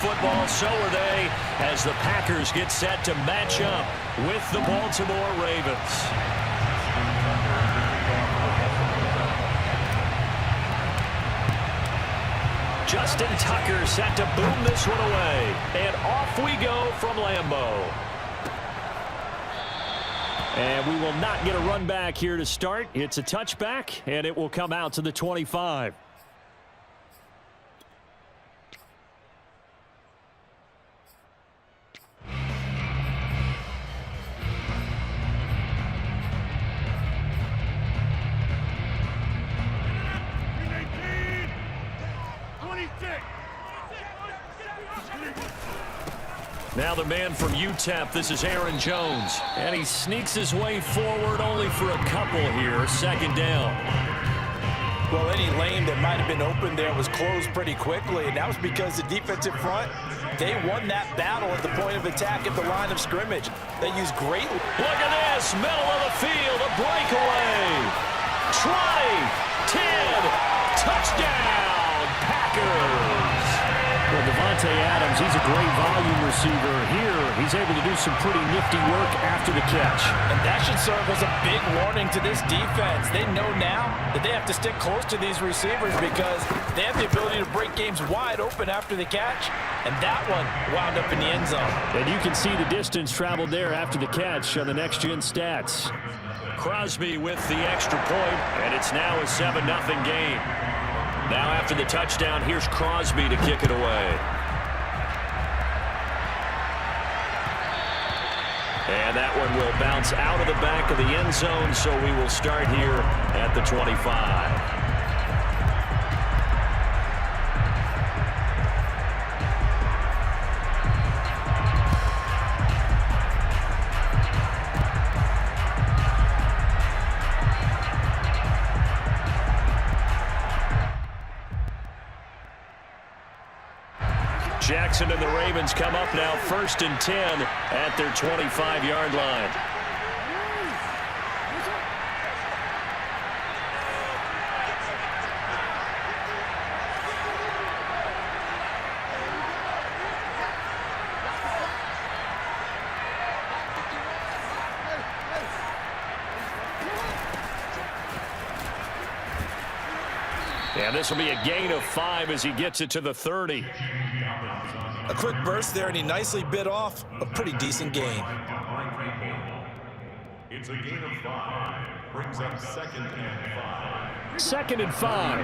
Football, so are they, as the Packers get set to match up with the Baltimore Ravens. Justin Tucker set to boom this one away. And off we go from Lambeau. And we will not get a run back here to start. It's a touchback, and it will come out to the 25. Now the man from UTEP, this is Aaron Jones. And he sneaks his way forward only for a couple here. Second down. Well, any lane that might have been open there was closed pretty quickly, and that was because the defensive front, they won that battle at the point of attack at the line of scrimmage. They used great. Look at this, middle of the field, a breakaway. 20, 10, touchdown, Packers. Well, Devontae Adams, he's a great volume receiver. Here, he's able to do some pretty nifty work after the catch. And that should serve as a big warning to this defense. They know now that they have to stick close to these receivers because they have the ability to break games wide open after the catch. And that one wound up in the end zone. And you can see the distance traveled there after the catch on the next-gen stats. Crosby with the extra point, and it's now a 7-0 game. Now after the touchdown, here's Crosby to kick it away. And that one will bounce out of the back of the end zone, so we will start here at the 25. Jackson and the Ravens come up now 1st and 10 at their 25-yard line. And this will be a gain of 5 as he gets it to the 30. A quick burst there, and he nicely bit off a pretty decent gain. It's a gain of 5. Brings up 2nd and 5. 2nd and 5.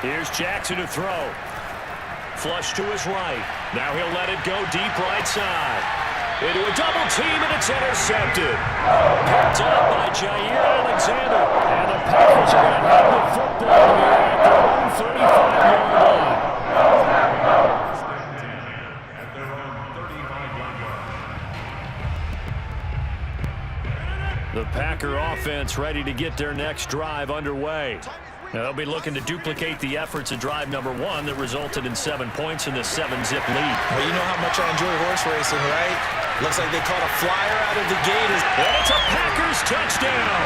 Here's Jackson to throw. Flush to his right. Now he'll let it go deep right side. Into a double team, and it's intercepted. Picked up by Jair Alexander. And the Packers are going to have the football here at their own 35-yard line. The Packer offense ready to get their next drive underway. Now, they'll be looking to duplicate the efforts of drive number 1 that resulted in 7 points in the 7-zip lead. Well, you know how much I enjoy horse racing, right? Looks like they caught a flyer out of the gate. And it's a Packers touchdown.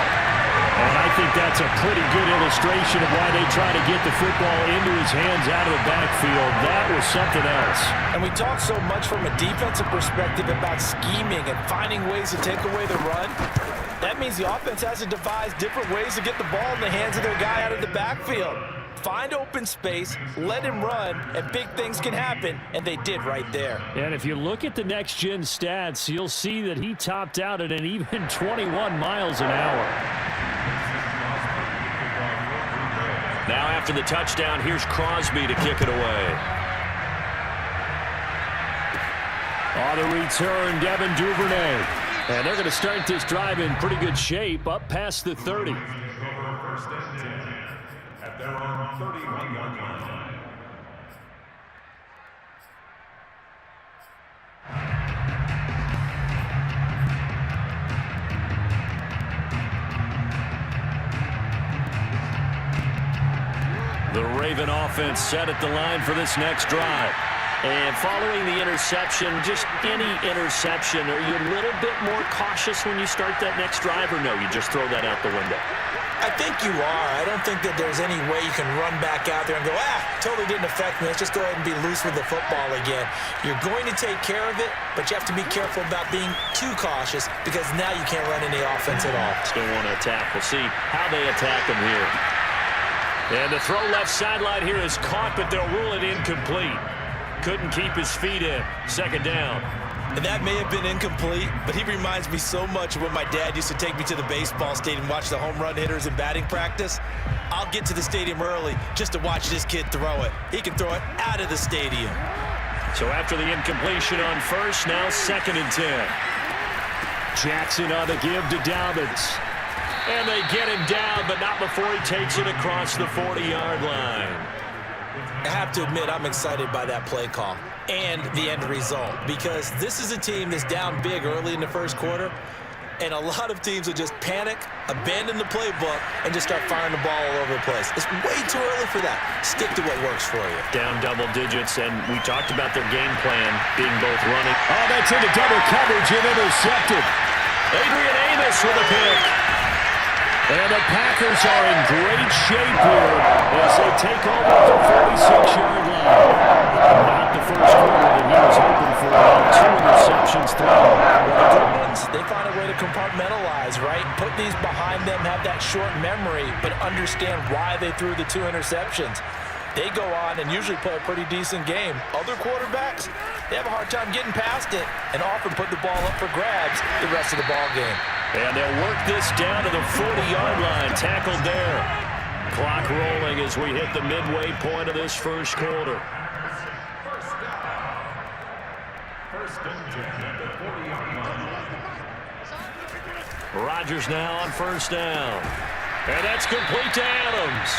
And I think that's a pretty good illustration of why they try to get the football into his hands out of the backfield. That was something else. And we talk so much from a defensive perspective about scheming and finding ways to take away the run. That means the offense has to devise different ways to get the ball in the hands of their guy out of the backfield. Find open space, let him run, and big things can happen, and they did right there. And if you look at the next-gen stats, you'll see that he topped out at an even 21 miles an hour. Now after the touchdown, here's Crosby to kick it away. On the return, Devin Duvernay. And they're going to start this drive in pretty good shape, up past the 30. The Raven offense set at the line for this next drive. And following the interception, just any interception, are you a little bit more cautious when you start that next drive, or no, you just throw that out the window? I think you are. I don't think that there's any way you can run back out there and go, totally didn't affect me. Let's just go ahead and be loose with the football again. You're going to take care of it, but you have to be careful about being too cautious because now you can't run any offense at all. Still want to attack. We'll see how they attack them here. And the throw left sideline here is caught, but they'll rule it incomplete. Couldn't keep his feet in. Second down. And that may have been incomplete, but he reminds me so much of when my dad used to take me to the baseball stadium and watch the home run hitters in batting practice. I'll get to the stadium early just to watch this kid throw it. He can throw it out of the stadium. So after the incompletion on first, now 2nd and 10. Jackson on the give to Dobbins. And they get him down, but not before he takes it across the 40-yard line. I have to admit, I'm excited by that play call and the end result because this is a team that's down big early in the first quarter, and a lot of teams will just panic, abandon the playbook, and just start firing the ball all over the place. It's way too early for that. Stick to what works for you. Down double digits, and we talked about their game plan being both running. Oh, that's into double coverage and intercepted. Adrian Amos with a pick. And the Packers are in great shape here as they take over the 46-yard line. Not the first quarter that he was hoping for. 2 interceptions thrown. The good ones, they find a way to compartmentalize, right? Put these behind them, have that short memory, but understand why they threw the 2 interceptions. They go on and usually play a pretty decent game. Other quarterbacks, they have a hard time getting past it and often put the ball up for grabs the rest of the ball game. And they'll work this down to the 40-yard line. Tackled there. Clock rolling as we hit the midway point of this first quarter. First and 10 at the 40-yard line. Rodgers now on first down. And that's complete to Adams.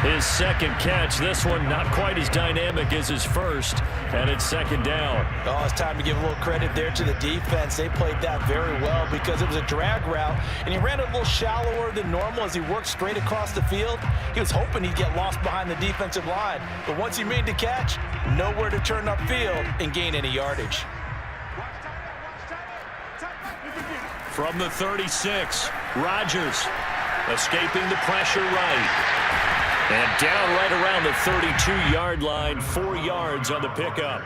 His second catch. This one not quite as dynamic as his first. And it's 2nd down. Oh, it's time to give a little credit there to the defense. They played that very well because it was a drag route, and he ran it a little shallower than normal as he worked straight across the field. He was hoping he'd get lost behind the defensive line, but once he made the catch, nowhere to turn upfield and gain any yardage. From the 36, Rodgers escaping the pressure right. And down right around the 32-yard line, 4 yards on the pickup.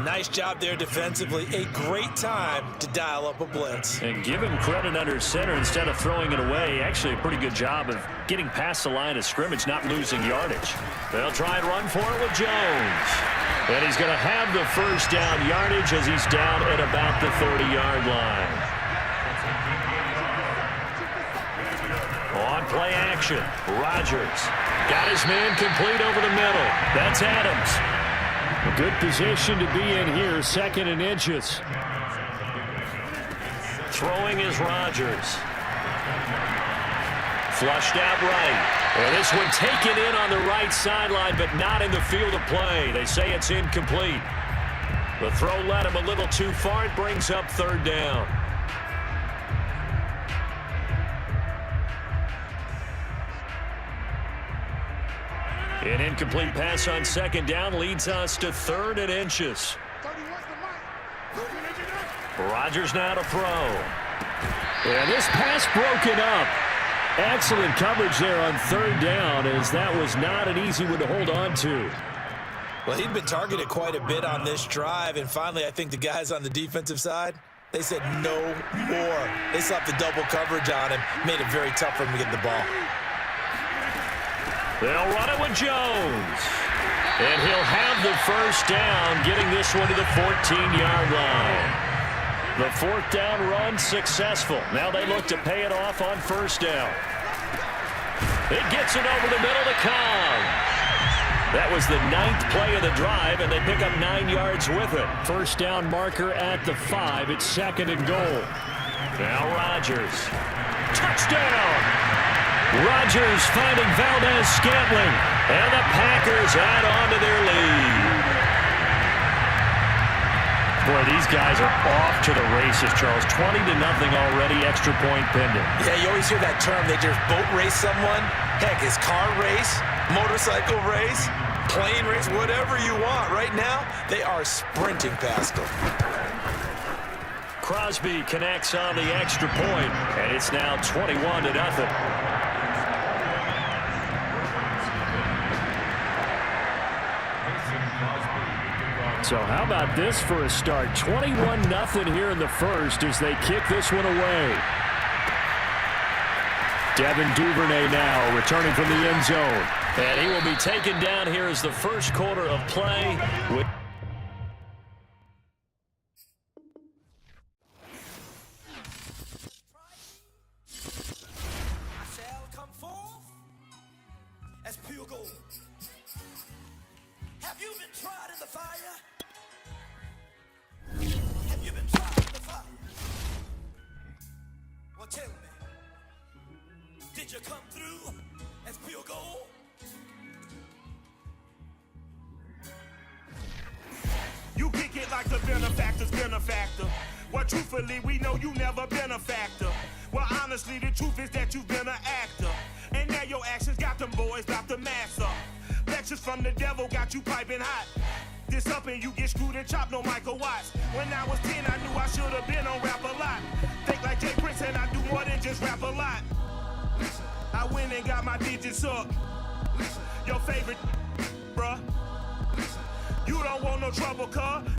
Nice job there defensively. A great time to dial up a blitz. And give him credit under center instead of throwing it away. Actually, a pretty good job of getting past the line of scrimmage, not losing yardage. They'll try and run for it with Jones. And he's going to have the first down yardage as he's down at about the 30-yard line. On play action, Rodgers got his man complete over the middle. That's Adams. A good position to be in here, 2nd and inches. Throwing is Rodgers. Flushed out right. And this one taken in on the right sideline, but not in the field of play. They say it's incomplete. The throw led him a little too far. It brings up 3rd down. An incomplete pass on 2nd down leads us to 3rd and inches. Rodgers now to throw. And this pass broken up. Excellent coverage there on 3rd down, as that was not an easy one to hold on to. Well, he'd been targeted quite a bit on this drive, and finally I think the guys on the defensive side, they said no more. They slapped the double coverage on him, made it very tough for him to get the ball. They'll run it with Jones. And he'll have the first down, getting this one to the 14-yard line. The 4th down run successful. Now they look to pay it off on first down. It gets it over the middle to Cobb. That was the 9th play of the drive, and they pick up 9 yards with it. First down marker at the 5. It's 2nd and goal. Now Rodgers. Touchdown! Rodgers finding Valdez-Scantling, and the Packers add on to their lead. Boy, these guys are off to the races, Charles. 20-0 already, extra point pending. Yeah, you always hear that term. They just boat race someone. Heck, is car race, motorcycle race. plane race, whatever you want. Right now, they are sprinting past them. Crosby connects on the extra point, and it's now 21-0. So how about this for a start? 21-0 here in the first as they kick this one away. Devin Duvernay now returning from the end zone. And he will be taken down here as the first quarter of play. Have you been tried in the fire? Have you been tried in the fire? Well, tell me, did you come through as pure gold? You kick it like the benefactor's benefactor. Well, truthfully, we know you never been a factor. Well, honestly, the truth is that you've been an actor. And now your actions got them boys about to mass up. Lectures from the devil got you piping hot. This up and you get screwed and chopped, no Michael Watts. When I was 10, I knew I should have been on rap a lot. Think like Jay Prince and I do more than just rap a lot. I went and got my digits up. Your favorite, bruh. You don't want no trouble, cuz.